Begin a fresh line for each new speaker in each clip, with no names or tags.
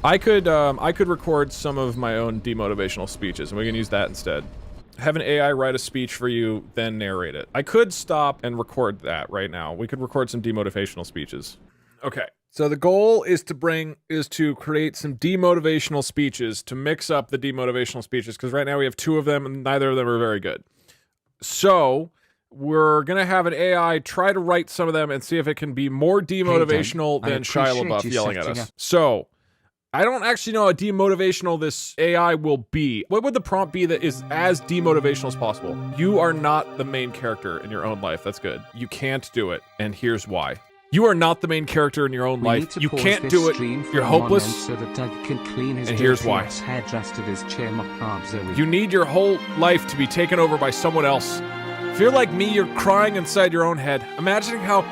I could record some of my own demotivational speeches, and we can use that instead. Have an AI write a speech for you, then narrate it. I could stop and record that right now. We could record some demotivational speeches. Okay. So the goal is to create some demotivational speeches to mix up the demotivational speeches, because right now we have 2 of them and neither of them are very good. So we're gonna have an AI try to write some of them and see if it can be more demotivational than Shia LaBeouf yelling at us. So I don't actually know how demotivational this AI will be. What would the prompt be that is as demotivational as possible? You are not the main character in your own life. That's good. You can't do it, and here's why. You are not the main character in your own life. You can't do it. You're hopeless. So that Doug can clean his and here's why. You need your whole life to be taken over by someone else. If you're like me, you're crying inside your own head, imagining how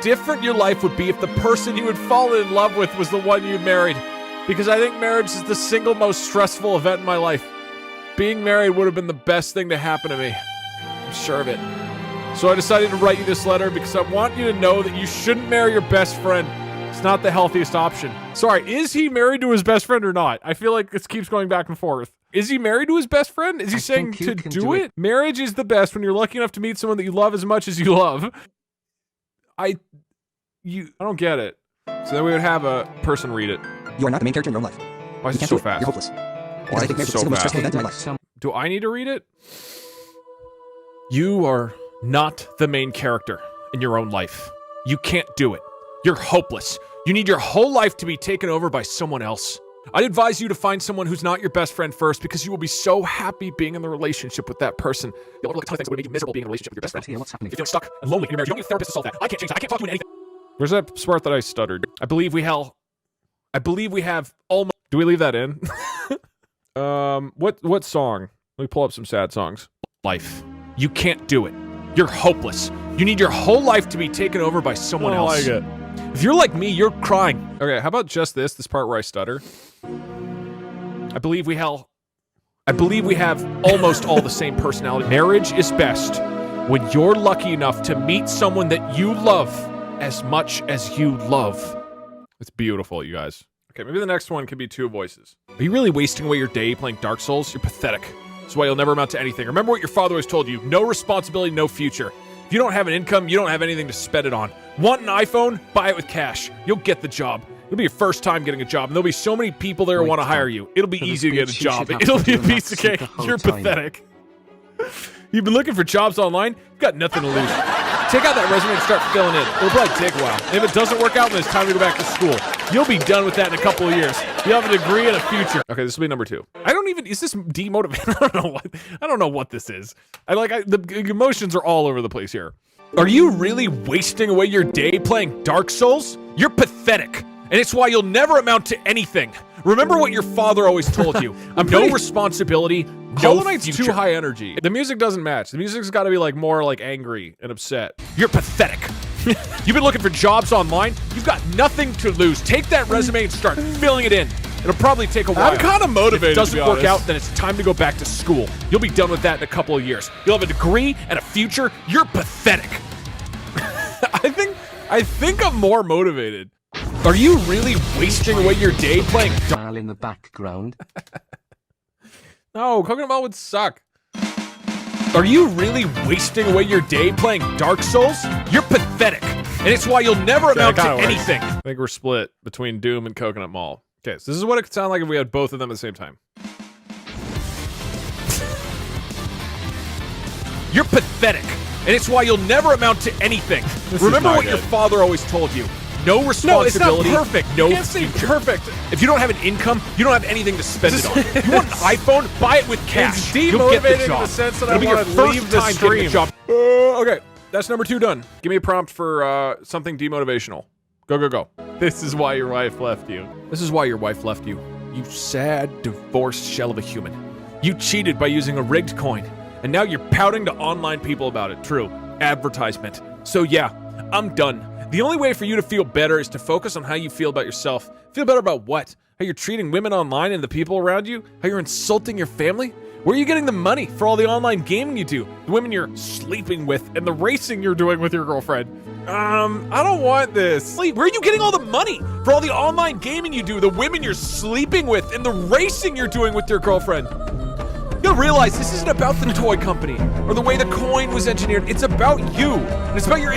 different your life would be if the person you had fallen in love with was the one you married. Because I think marriage is the single most stressful event in my life. Being married would have been the best thing to happen to me. I'm sure of it. So I decided to write you this letter because I want you to know that you shouldn't marry your best friend. It's not the healthiest option. Sorry, is he married to his best friend or not? I feel like this keeps going back and forth. Is he married to his best friend? Is he saying to do it? Marriage is the best when you're lucky enough to meet someone that you love as much as you love. I don't get it. So then we would have a person read it.
You are not the main character in your own life.
Why is it so fast?
You're hopeless. Why is it so fast?
Do I need to read it? You are not the main character in your own life. You can't do it. You're hopeless. You need your whole life to be taken over by someone else. I'd advise you to find someone who's not your best friend first, because you will be so happy being in the relationship with that person. You'll overlook a ton of things that would make you miserable being in a relationship with your best friend.
What's happening?
If you're feeling stuck and lonely in your marriage, you don't need a therapist to solve that. I can't change that. I can't talk to you in anything. Where's that part that I stuttered? I believe we have almost... Do we leave that in? What song? Let me pull up some sad songs. Life. You can't do it. You're hopeless. You need your whole life to be taken over by someone else. I like it. If you're like me, you're crying. Okay, how about just this part where I stutter? I believe we have almost all the same personality. Marriage is best when you're lucky enough to meet someone that you love as much as you love. It's beautiful, you guys. Okay, maybe the next one could be 2 voices. Are you really wasting away your day playing Dark Souls? You're pathetic. That's why you'll never amount to anything. Remember what your father always told you. No responsibility, no future. If you don't have an income, you don't have anything to spend it on. Want an iPhone? Buy it with cash. You'll get the job. It'll be your first time getting a job, and there'll be so many people there who want to hire you. It'll be easy to get a job. It'll be a piece of cake. You're pathetic. You've been looking for jobs online? You've got nothing to lose. Take out that resume and start filling in. It'll probably take a while. And if it doesn't work out, then it's time to go back to school. You'll be done with that in a couple of years. You'll have a degree and a future. Okay, this will be number 2. Is this demotivating? I don't know what this is. The emotions are all over the place here. Are you really wasting away your day playing Dark Souls? You're pathetic. And it's why you'll never amount to anything. Remember what your father always told you. No responsibility, no future. Too high energy. The music doesn't match. The music's got to be more angry and upset. You're pathetic. You've been looking for jobs online? You've got nothing to lose. Take that resume and start filling it in. It'll probably take a while.
I'm kind of motivated.
If it doesn't work out, then it's time to go back to school. You'll be done with that in a couple of years. You'll have a degree and a future. You're pathetic.
I think I'm more motivated.
Are you really wasting away your day playing
in the background?
No, Coconut Ball would suck. Are you really wasting away your day playing Dark Souls? You're pathetic. And it's why you'll never amount to anything. I think we're split between Doom and Coconut Mall. Okay, so this is what it could sound like if we had both of them at the same time. You're pathetic. And it's why you'll never amount to anything. Remember what your father always told you. No responsibility.
No, it's not perfect.
No
you can't say perfect.
If you don't have an income, you don't have anything to spend it on. You want an iPhone? Buy it with cash.
It's demotivating in the sense that I want to leave the stream.
Okay, that's number 2 done. Give me a prompt for something demotivational. Go, go, go.
This is why your wife left you.
This is why your wife left you. You sad, divorced shell of a human. You cheated by using a rigged coin, and now you're pouting to online people about it. True. Advertisement. So yeah, I'm done. The only way for you to feel better is to focus on how you feel about yourself. Feel better about what? How you're treating women online and the people around you? How you're insulting your family? Where are you getting the money for all the online gaming you do? The women you're sleeping with and the racing you're doing with your girlfriend? I don't want this. Where are you getting all the money for all the online gaming you do, the women you're sleeping with, and the racing you're doing with your girlfriend? You gotta realize this isn't about the toy company or the way the coin was engineered. It's about you. And it's about your.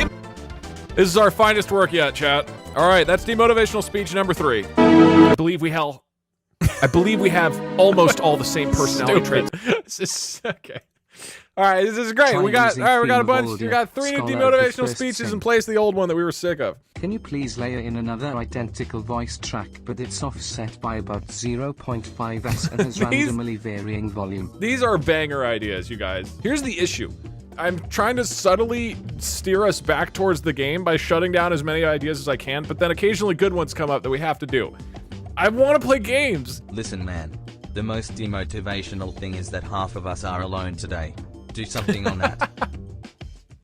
This is our finest work yet, chat. All right, that's demotivational speech number 3. I believe we have almost all the same personality traits. This is okay. All right, this is great. We got a bunch. We got 3 new demotivational speeches in place of the old one that we were sick of.
Can you please layer in another identical voice track, but it's offset by about 0.5s and has randomly varying volume?
These are banger ideas, you guys. Here's the issue. I'm trying to subtly steer us back towards the game by shutting down as many ideas as I can, but then occasionally good ones come up that we have to do. I want to play games.
Listen, man. The most demotivational thing is that half of us are alone today. Do something on that.